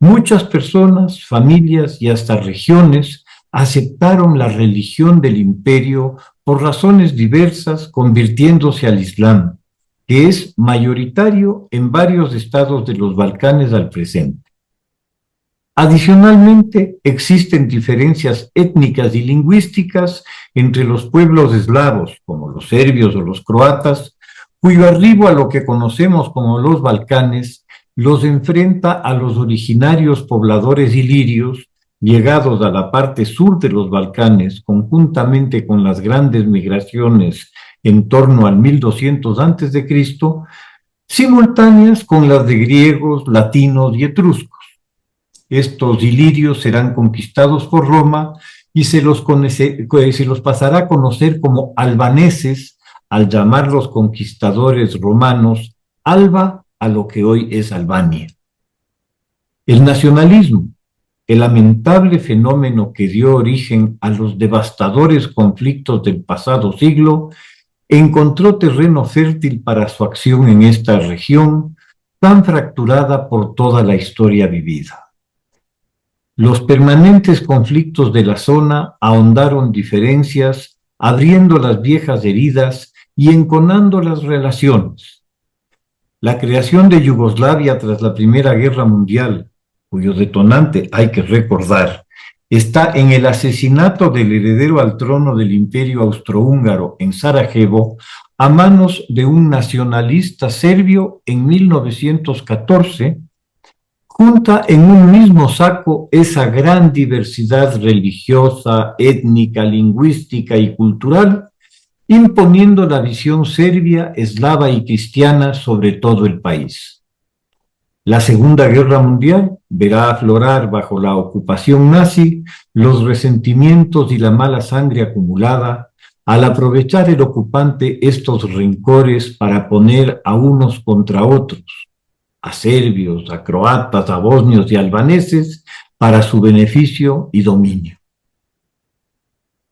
L: muchas personas, familias y hasta regiones aceptaron la religión del imperio por razones diversas, convirtiéndose al Islam, que es mayoritario en varios estados de los Balcanes al presente. Adicionalmente, existen diferencias étnicas y lingüísticas entre los pueblos eslavos, como los serbios o los croatas, cuyo arribo a lo que conocemos como los Balcanes los enfrenta a los originarios pobladores ilirios, llegados a la parte sur de los Balcanes, conjuntamente con las grandes migraciones en torno al 1200 a.C., simultáneas con las de griegos, latinos y etruscos. Estos ilirios serán conquistados por Roma y se los pasará a conocer como albaneses al llamar los conquistadores romanos Alba a lo que hoy es Albania. El nacionalismo, el lamentable fenómeno que dio origen a los devastadores conflictos del pasado siglo, encontró terreno fértil para su acción en esta región tan fracturada por toda la historia vivida. Los permanentes conflictos de la zona ahondaron diferencias, abriendo las viejas heridas y enconando las relaciones. La creación de Yugoslavia tras la Primera Guerra Mundial, cuyo detonante hay que recordar, está en el asesinato del heredero al trono del Imperio Austrohúngaro en Sarajevo a manos de un nacionalista serbio en 1914, junta en un mismo saco esa gran diversidad religiosa, étnica, lingüística y cultural, imponiendo la visión serbia, eslava y cristiana sobre todo el país. La Segunda Guerra Mundial verá aflorar bajo la ocupación nazi los resentimientos y la mala sangre acumulada al aprovechar el ocupante estos rencores para poner a unos contra otros, a serbios, a croatas, a bosnios y albaneses para su beneficio y dominio.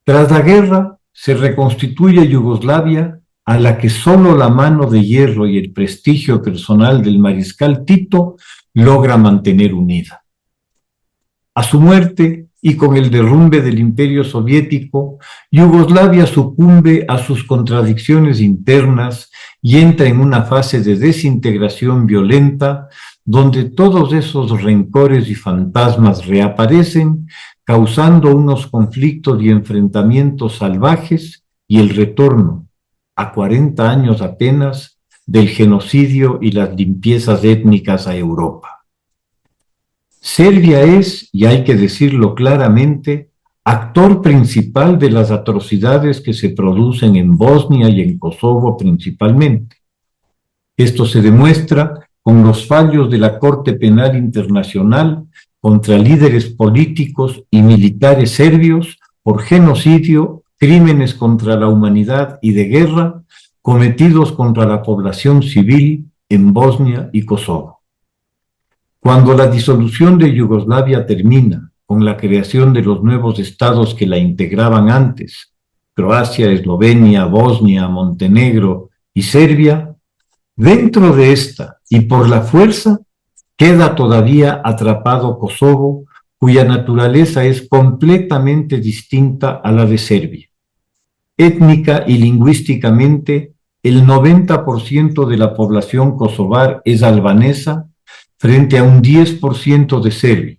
L: Tras la guerra se reconstituye Yugoslavia, a la que solo la mano de hierro y el prestigio personal del mariscal Tito logra mantener unida. A su muerte y con el derrumbe del Imperio Soviético, Yugoslavia sucumbe a sus contradicciones internas y entra en una fase de desintegración violenta, donde todos esos rencores y fantasmas reaparecen, causando unos conflictos y enfrentamientos salvajes y el retorno, a 40 años apenas, del genocidio y las limpiezas étnicas a Europa. Serbia es, y hay que decirlo claramente, actor principal de las atrocidades que se producen en Bosnia y en Kosovo principalmente. Esto se demuestra con los fallos de la Corte Penal Internacional contra líderes políticos y militares serbios por genocidio, crímenes contra la humanidad y de guerra cometidos contra la población civil en Bosnia y Kosovo. Cuando la disolución de Yugoslavia termina con la creación de los nuevos estados que la integraban antes, Croacia, Eslovenia, Bosnia, Montenegro y Serbia, dentro de esta y por la fuerza queda todavía atrapado Kosovo, cuya naturaleza es completamente distinta a la de Serbia. Étnica y lingüísticamente, el 90% de la población kosovar es albanesa frente a un 10% de serbios,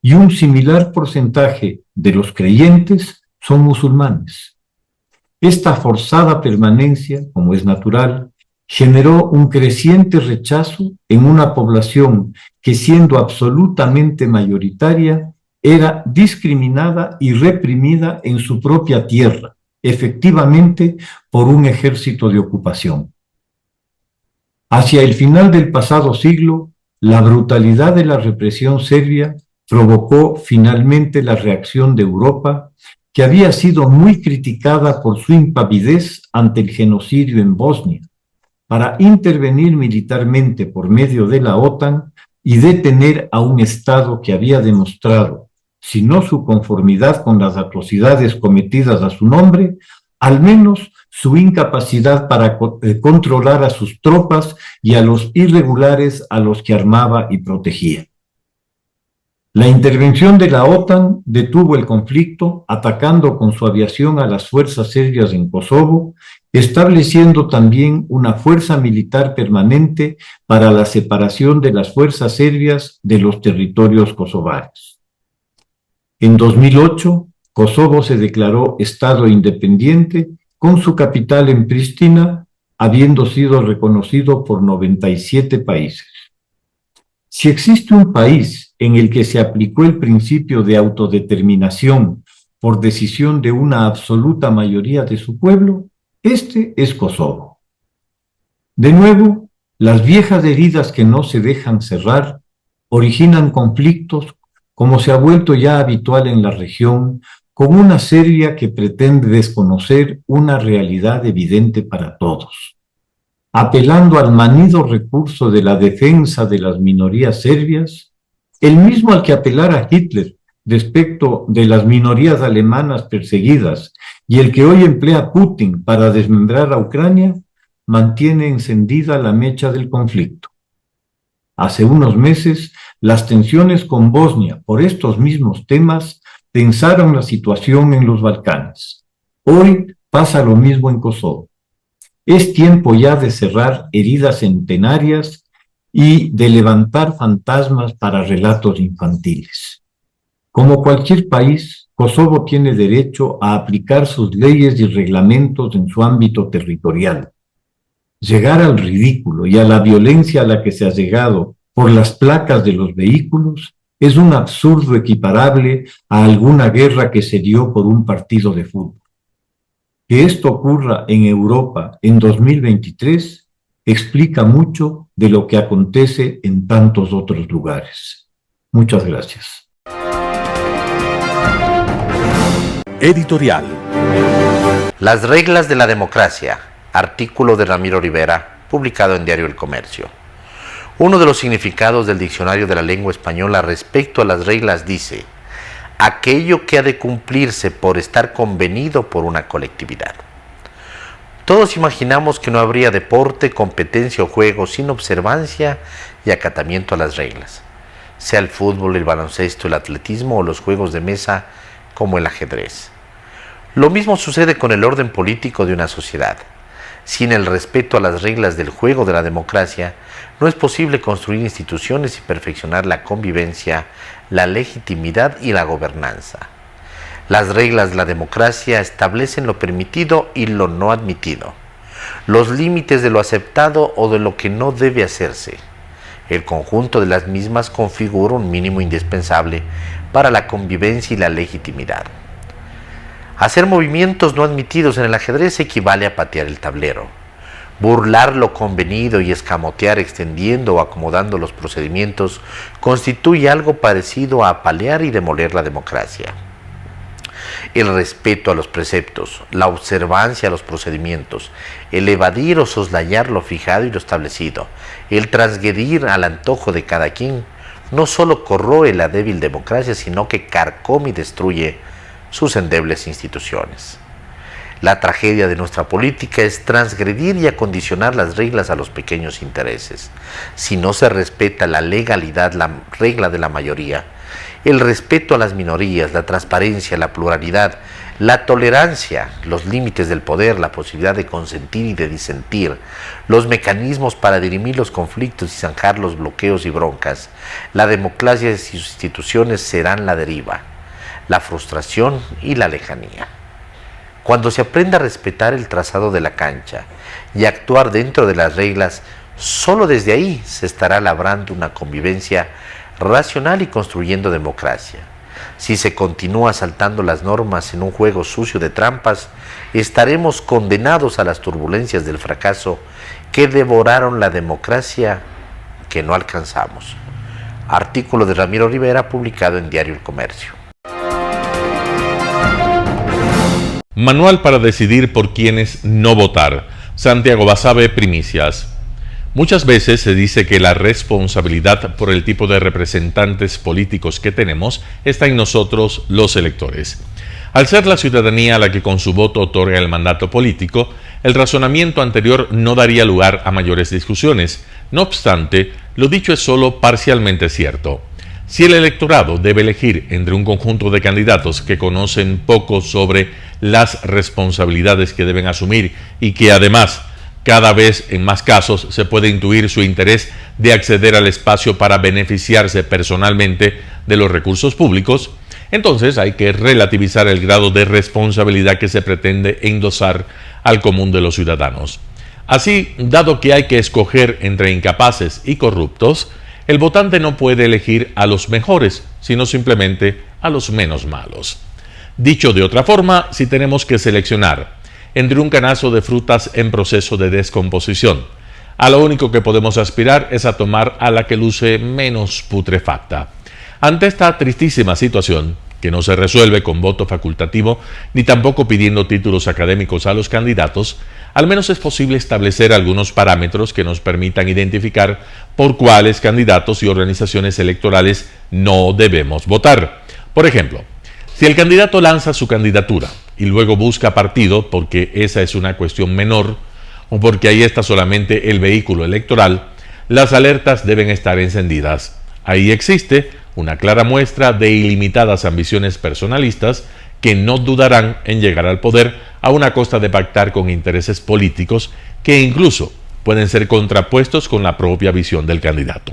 L: y un similar porcentaje de los creyentes son musulmanes. Esta forzada permanencia, como es natural, generó un creciente rechazo en una población que, siendo absolutamente mayoritaria, era discriminada y reprimida en su propia tierra, efectivamente por un ejército de ocupación. Hacia el final del pasado siglo, la brutalidad de la represión serbia provocó finalmente la reacción de Europa, que había sido muy criticada por su impavidez ante el genocidio en Bosnia, para intervenir militarmente por medio de la OTAN y detener a un Estado que había demostrado, si no su conformidad con las atrocidades cometidas a su nombre, al menos su incapacidad para controlar a sus tropas y a los irregulares a los que armaba y protegía. La intervención de la OTAN detuvo el conflicto, atacando con su aviación a las fuerzas serbias en Kosovo, estableciendo también una fuerza militar permanente para la separación de las fuerzas serbias de los territorios kosovares. En 2008, Kosovo se declaró Estado independiente con su capital en Pristina, habiendo sido reconocido por 97 países. Si existe un país en el que se aplicó el principio de autodeterminación por decisión de una absoluta mayoría de su pueblo, este es Kosovo. De nuevo, las viejas heridas que no se dejan cerrar originan conflictos, como se ha vuelto ya habitual en la región, con una Serbia que pretende desconocer una realidad evidente para todos, apelando al manido recurso de la defensa de las minorías serbias, el mismo al que apelara Hitler respecto de las minorías alemanas perseguidas y el que hoy emplea Putin para desmembrar a Ucrania, mantiene encendida la mecha del conflicto. Hace unos meses, las tensiones con Bosnia por estos mismos temas tensaron la situación en los Balcanes. Hoy pasa lo mismo en Kosovo. Es tiempo ya de cerrar heridas centenarias y de levantar fantasmas para relatos infantiles. Como cualquier país, Kosovo tiene derecho a aplicar sus leyes y reglamentos en su ámbito territorial. Llegar al ridículo y a la violencia a la que se ha llegado por las placas de los vehículos es un absurdo equiparable a alguna guerra que se dio por un partido de fútbol. Que esto ocurra en Europa en 2023 explica mucho de lo que acontece en tantos otros lugares. Muchas gracias.
A: Editorial.
F: Las reglas de la democracia. Artículo de Ramiro Rivera, publicado en Diario El Comercio. Uno de los significados del Diccionario de la Lengua Española respecto a las reglas dice: aquello que ha de cumplirse por estar convenido por una colectividad. Todos imaginamos que no habría deporte, competencia o juego sin observancia y acatamiento a las reglas, sea el fútbol, el baloncesto, el atletismo o los juegos de mesa como el ajedrez. Lo mismo sucede con el orden político de una sociedad. Sin el respeto a las reglas del juego de la democracia, no es posible construir instituciones y perfeccionar la convivencia, la legitimidad y la gobernanza. Las reglas de la democracia establecen lo permitido y lo no admitido, los límites de lo aceptado o de lo que no debe hacerse. El conjunto de las mismas configura un mínimo indispensable para la convivencia y la legitimidad. Hacer movimientos no admitidos en el ajedrez equivale a patear el tablero. Burlar lo convenido y escamotear extendiendo o acomodando los procedimientos constituye algo parecido a apalear y demoler la democracia. El respeto a los preceptos, la observancia a los procedimientos, el evadir o soslayar lo fijado y lo establecido, el transgredir al antojo de cada quien, no solo corroe la débil democracia, sino que carcome y destruye sus endebles instituciones. La tragedia de nuestra política es transgredir y acondicionar las reglas a los pequeños intereses. Si no se respeta la legalidad, la regla de la mayoría, el respeto a las minorías, la transparencia, la pluralidad, la tolerancia, los límites del poder, la posibilidad de consentir y de disentir, los mecanismos para dirimir los conflictos y zanjar los bloqueos y broncas, la democracia y sus instituciones serán la deriva, la frustración y la lejanía. Cuando se aprenda a respetar el trazado de la cancha y actuar dentro de las reglas, solo desde ahí se estará labrando una convivencia racional y construyendo democracia. Si se continúa saltando las normas en un juego sucio de trampas, estaremos condenados a las turbulencias del fracaso que devoraron la democracia que no alcanzamos. Artículo de Ramiro Rivera publicado en Diario El Comercio.
E: Manual para decidir por quiénes no votar. Santiago Basabe, primicias. Muchas veces se dice que la responsabilidad por el tipo de representantes políticos que tenemos está en nosotros, los electores. Al ser la ciudadanía la que con su voto otorga el mandato político, el razonamiento anterior no daría lugar a mayores discusiones. No obstante, lo dicho es solo parcialmente cierto. Si el electorado debe elegir entre un conjunto de candidatos que conocen poco sobre las responsabilidades que deben asumir y que además cada vez en más casos se puede intuir su interés de acceder al espacio para beneficiarse personalmente de los recursos públicos, entonces hay que relativizar el grado de responsabilidad que se pretende endosar al común de los ciudadanos. Así, dado que hay que escoger entre incapaces y corruptos, el votante no puede elegir a los mejores, sino simplemente a los menos malos. Dicho de otra forma, si tenemos que seleccionar entre un canasto de frutas en proceso de descomposición, a lo único que podemos aspirar es a tomar a la que luce menos putrefacta. Ante esta tristísima situación, que no se resuelve con voto facultativo ni tampoco pidiendo títulos académicos a los candidatos, al menos es posible establecer algunos parámetros que nos permitan identificar por cuáles candidatos y organizaciones electorales no debemos votar. Por ejemplo, si el candidato lanza su candidatura y luego busca partido porque esa es una cuestión menor o porque ahí está solamente el vehículo electoral, las alertas deben estar encendidas. Ahí existe una clara muestra de ilimitadas ambiciones personalistas que no dudarán en llegar al poder a una costa de pactar con intereses políticos que incluso pueden ser contrapuestos con la propia visión del candidato.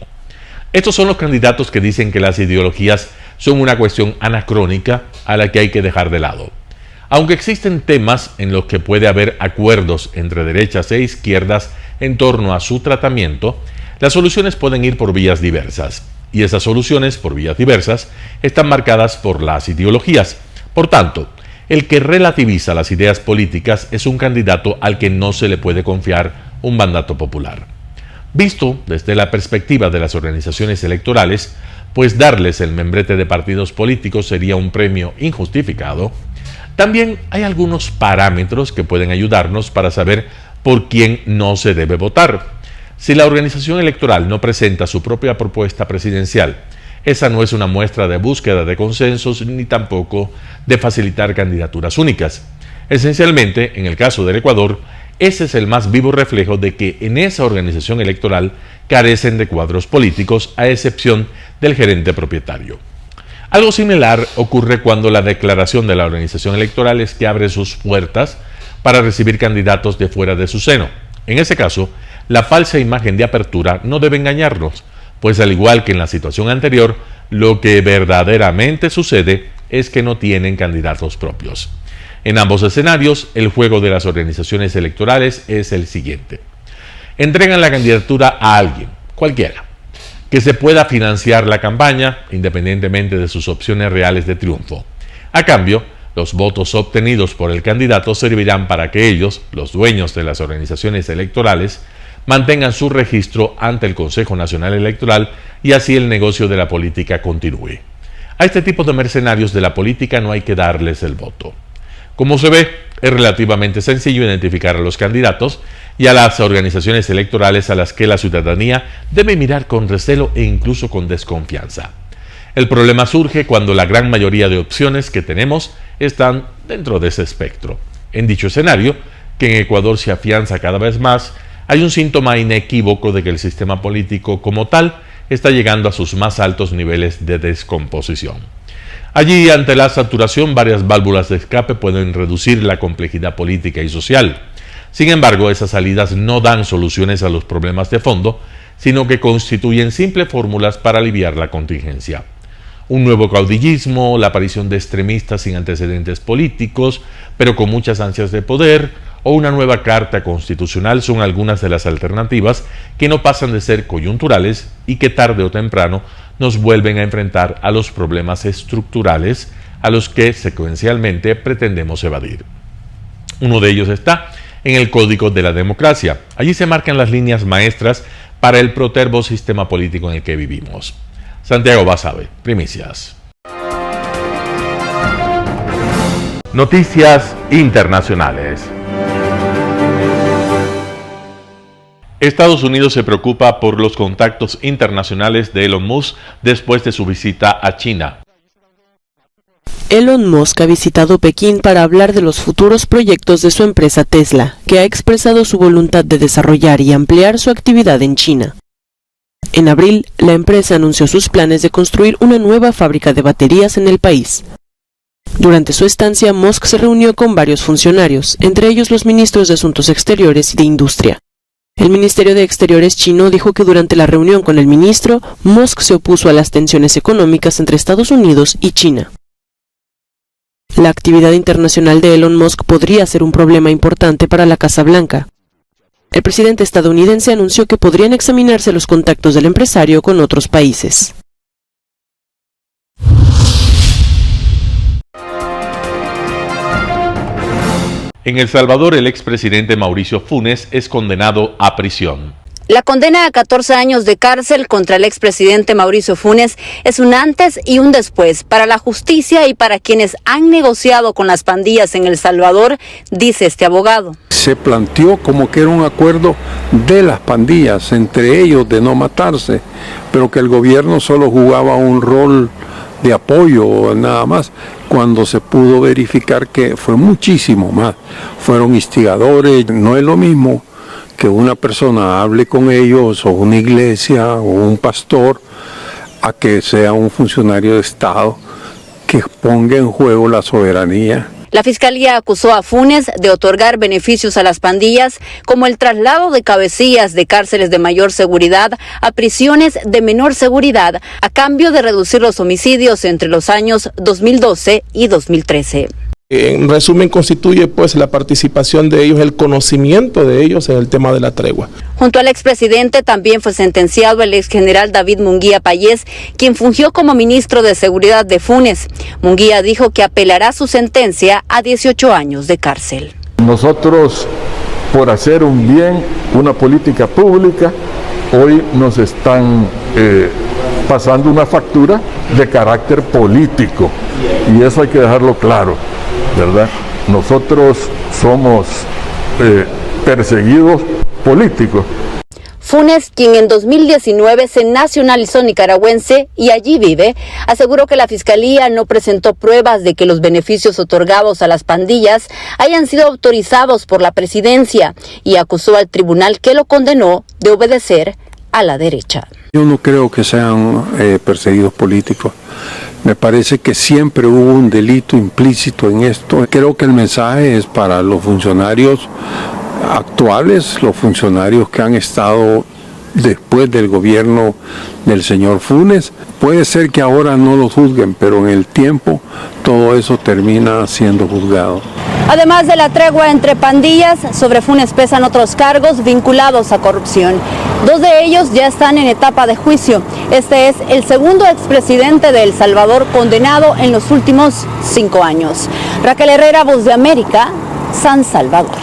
E: Estos son los candidatos que dicen que las ideologías son una cuestión anacrónica a la que hay que dejar de lado. Aunque existen temas en los que puede haber acuerdos entre derechas e izquierdas en torno a su tratamiento, las soluciones pueden ir por vías diversas. Y esas soluciones por vías diversas están marcadas por las ideologías. Por tanto, el que relativiza las ideas políticas es un candidato al que no se le puede confiar un mandato popular. Visto desde la perspectiva de las organizaciones electorales, pues darles el membrete de partidos políticos sería un premio injustificado, también hay algunos parámetros que pueden ayudarnos para saber por quién no se debe votar. Si la organización electoral no presenta su propia propuesta presidencial, esa no es una muestra de búsqueda de consensos ni tampoco de facilitar candidaturas únicas. Esencialmente, en el caso del Ecuador, ese es el más vivo reflejo de que en esa organización electoral carecen de cuadros políticos, a excepción del gerente propietario. Algo similar ocurre cuando la declaración de la organización electoral es que abre sus puertas para recibir candidatos de fuera de su seno. En ese caso, la falsa imagen de apertura no debe engañarnos, pues al igual que en la situación anterior, lo que verdaderamente sucede es que no tienen candidatos propios. En ambos escenarios, el juego de las organizaciones electorales es el siguiente. Entregan la candidatura a alguien, cualquiera. que se pueda financiar la campaña independientemente de sus opciones reales de triunfo. A cambio, los votos obtenidos por el candidato servirán para que ellos, los dueños de las organizaciones electorales, mantengan su registro ante el Consejo Nacional Electoral y así el negocio de la política continúe. A este tipo de mercenarios de la política no hay que darles el voto. Como se ve, es relativamente sencillo identificar a los candidatos y a las organizaciones electorales a las que la ciudadanía debe mirar con recelo e incluso con desconfianza. El problema surge cuando la gran mayoría de opciones que tenemos están dentro de ese espectro. En dicho escenario, que en Ecuador se afianza cada vez más, hay un síntoma inequívoco de que el sistema político como tal está llegando a sus más altos niveles de descomposición. Allí, ante la saturación, varias válvulas de escape pueden reducir la complejidad política y social. Sin embargo, esas salidas no dan soluciones a los problemas de fondo, sino que constituyen simples fórmulas para aliviar la contingencia. Un nuevo caudillismo, la aparición de extremistas sin antecedentes políticos, pero con muchas ansias de poder, o una nueva carta constitucional son algunas de las alternativas que no pasan de ser coyunturales y que tarde o temprano nos vuelven a enfrentar a los problemas estructurales a los que secuencialmente pretendemos evadir. Uno de ellos está en el Código de la Democracia. Allí se marcan las líneas maestras para el protervo sistema político en el que vivimos. Santiago Basabe, primicias. Noticias internacionales. Estados Unidos se preocupa por los contactos internacionales de Elon Musk después de su visita a China.
M: Elon Musk ha visitado Pekín para hablar de los futuros proyectos de su empresa Tesla, que ha expresado su voluntad de desarrollar y ampliar su actividad en China. En abril, la empresa anunció sus planes de construir una nueva fábrica de baterías en el país. Durante su estancia, Musk se reunió con varios funcionarios, entre ellos los ministros de Asuntos Exteriores y de Industria. El Ministerio de Exteriores chino dijo que durante la reunión con el ministro, Musk se opuso a las tensiones económicas entre Estados Unidos y China. La actividad internacional de Elon Musk podría ser un problema importante para la Casa Blanca. El presidente estadounidense anunció que podrían examinarse los contactos del empresario con otros países.
E: En El Salvador, el expresidente Mauricio Funes es condenado a prisión.
N: La condena a 14 años de cárcel contra el expresidente Mauricio Funes es un antes y un después para la justicia y para quienes han negociado con las pandillas en El Salvador, dice este abogado.
O: Se planteó como que era un acuerdo de las pandillas, entre ellos de no matarse, pero que el gobierno solo jugaba un rol de apoyo nada más, cuando se pudo verificar que fue muchísimo más. Fueron instigadores, no es lo mismo que una persona hable con ellos, o una iglesia, o un pastor, a que sea un funcionario de Estado que ponga en juego la soberanía.
N: La Fiscalía acusó a Funes de otorgar beneficios a las pandillas, como el traslado de cabecillas de cárceles de mayor seguridad a prisiones de menor seguridad, a cambio de reducir los homicidios entre los años 2012 y 2013.
P: En resumen, constituye pues la participación de ellos, el conocimiento de ellos en el tema de la tregua.
N: Junto al expresidente también fue sentenciado el exgeneral David Munguía Payés, quien fungió como ministro de Seguridad de Funes. Munguía dijo que apelará su sentencia a 18 años de cárcel.
Q: Nosotros, por hacer un bien, una política pública, hoy nos están pasando una factura de carácter político, y eso hay que dejarlo claro, ¿verdad? Nosotros somos perseguidos políticos.
N: Funes, quien en 2019 se nacionalizó nicaragüense y allí vive, aseguró que la Fiscalía no presentó pruebas de que los beneficios otorgados a las pandillas hayan sido autorizados por la presidencia y acusó al tribunal que lo condenó de obedecer a la derecha.
O: Yo no creo que sean perseguidos políticos. Me parece que siempre hubo un delito implícito en esto. Creo que el mensaje es para los funcionarios actuales, los funcionarios que han estado después del gobierno del señor Funes. Puede ser que ahora no lo juzguen, pero en el tiempo todo eso termina siendo juzgado.
N: Además de la tregua entre pandillas, sobre Funes pesan otros cargos vinculados a corrupción. 2 de ellos ya están en etapa de juicio. Este es el segundo expresidente de El Salvador condenado en los últimos 5 años. Raquel Herrera, Voz de América, San Salvador.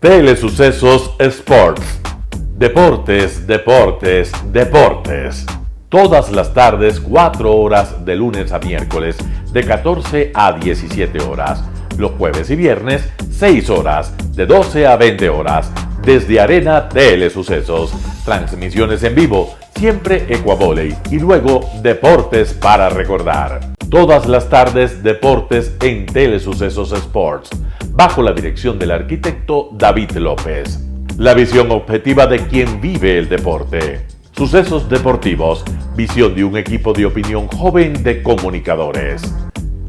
E: Telesucesos Sports. Deportes, deportes, deportes. Todas las tardes, 4 horas de lunes a miércoles, de 14 a 17 horas. Los jueves y viernes, 6 horas, de 12 a 20 horas. Desde Arena Telesucesos. Transmisiones en vivo, siempre Ecuavolley. Y luego, deportes para recordar. Todas las tardes, deportes en Telesucesos Sports, bajo la dirección del arquitecto David López. La visión objetiva de quien vive el deporte. Sucesos deportivos, visión de un equipo de opinión joven de comunicadores.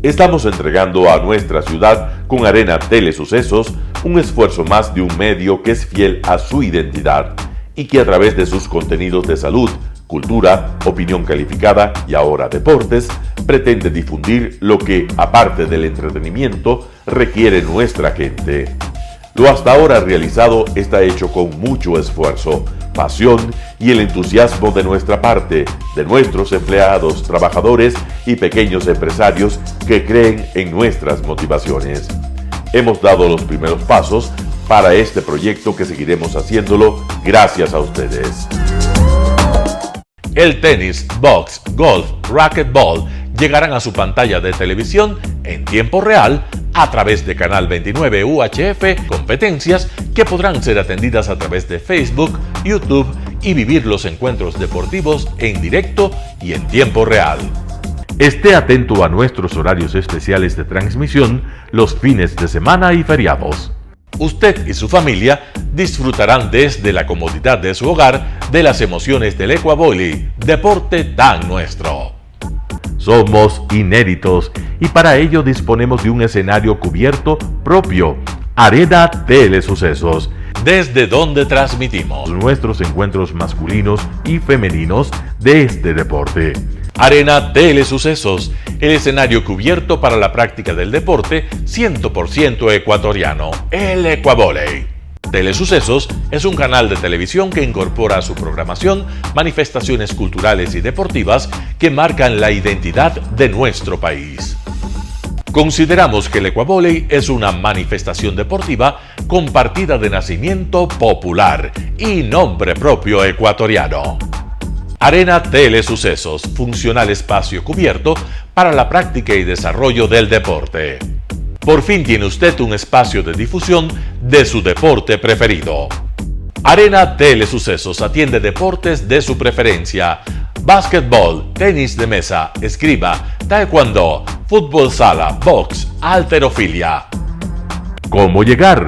E: Estamos entregando a nuestra ciudad, con Arena Telesucesos, un esfuerzo más de un medio que es fiel a su identidad y que a través de sus contenidos de salud, cultura, opinión calificada y ahora deportes, pretende difundir lo que, aparte del entretenimiento, requiere nuestra gente. Lo hasta ahora realizado está hecho con mucho esfuerzo, pasión y el entusiasmo de nuestra parte, de nuestros empleados, trabajadores y pequeños empresarios que creen en nuestras motivaciones. Hemos dado los primeros pasos para este proyecto que seguiremos haciéndolo gracias a ustedes. El tenis, box, golf, racquetball llegarán a su pantalla de televisión en tiempo real a través de Canal 29 UHF, competencias que podrán ser atendidas a través de Facebook, YouTube y vivir los encuentros deportivos en directo y en tiempo real. Esté atento a nuestros horarios especiales de transmisión los fines de semana y feriados. Usted y su familia disfrutarán desde la comodidad de su hogar de las emociones del Ecuavolley, deporte tan nuestro. Somos inéditos y para ello disponemos de un escenario cubierto propio, Arena Telesucesos, desde donde transmitimos nuestros encuentros masculinos y femeninos de este deporte. Arena Telesucesos, el escenario cubierto para la práctica del deporte 100% ecuatoriano, el Ecuavolley. Telesucesos es un canal de televisión que incorpora a su programación manifestaciones culturales y deportivas que marcan la identidad de nuestro país. Consideramos que el Ecuavolley es una manifestación deportiva con partida de nacimiento popular y nombre propio ecuatoriano. Arena Telesucesos, funcional espacio cubierto para la práctica y desarrollo del deporte. Por fin tiene usted un espacio de difusión de su deporte preferido. Arena Telesucesos atiende deportes de su preferencia: básquetbol, tenis de mesa, esgrima, taekwondo, fútbol sala, box, halterofilia. ¿Cómo llegar?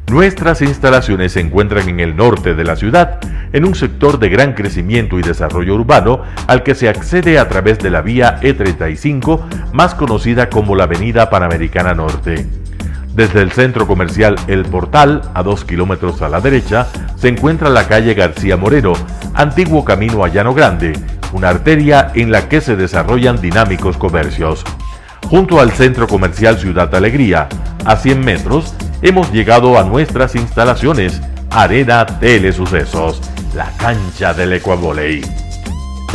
E: Nuestras instalaciones se encuentran en el norte de la ciudad, en un sector de gran crecimiento y desarrollo urbano al que se accede a través de la vía E35, más conocida como la Avenida Panamericana Norte. Desde el centro comercial El Portal, a 2 kilómetros a la derecha, se encuentra la calle García Moreno, antiguo camino a Llano Grande, una arteria en la que se desarrollan dinámicos comercios. Junto al centro comercial Ciudad Alegría, a 100 metros, hemos llegado a nuestras instalaciones, Arena Telesucesos, la cancha del Ecuavolley.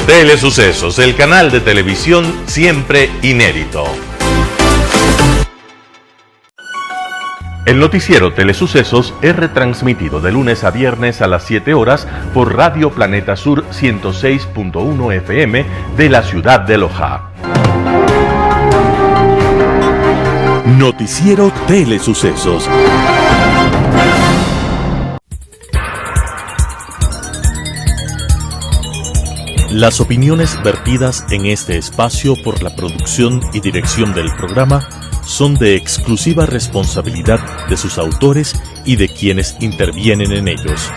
E: Telesucesos, el canal de televisión siempre inédito. El noticiero Telesucesos es retransmitido de lunes a viernes a las 7 horas por Radio Planeta Sur 106.1 FM de la ciudad de Loja.
A: Noticiero Telesucesos. Las opiniones vertidas en este espacio por la producción y dirección del programa son de exclusiva responsabilidad de sus autores y de quienes intervienen en ellos.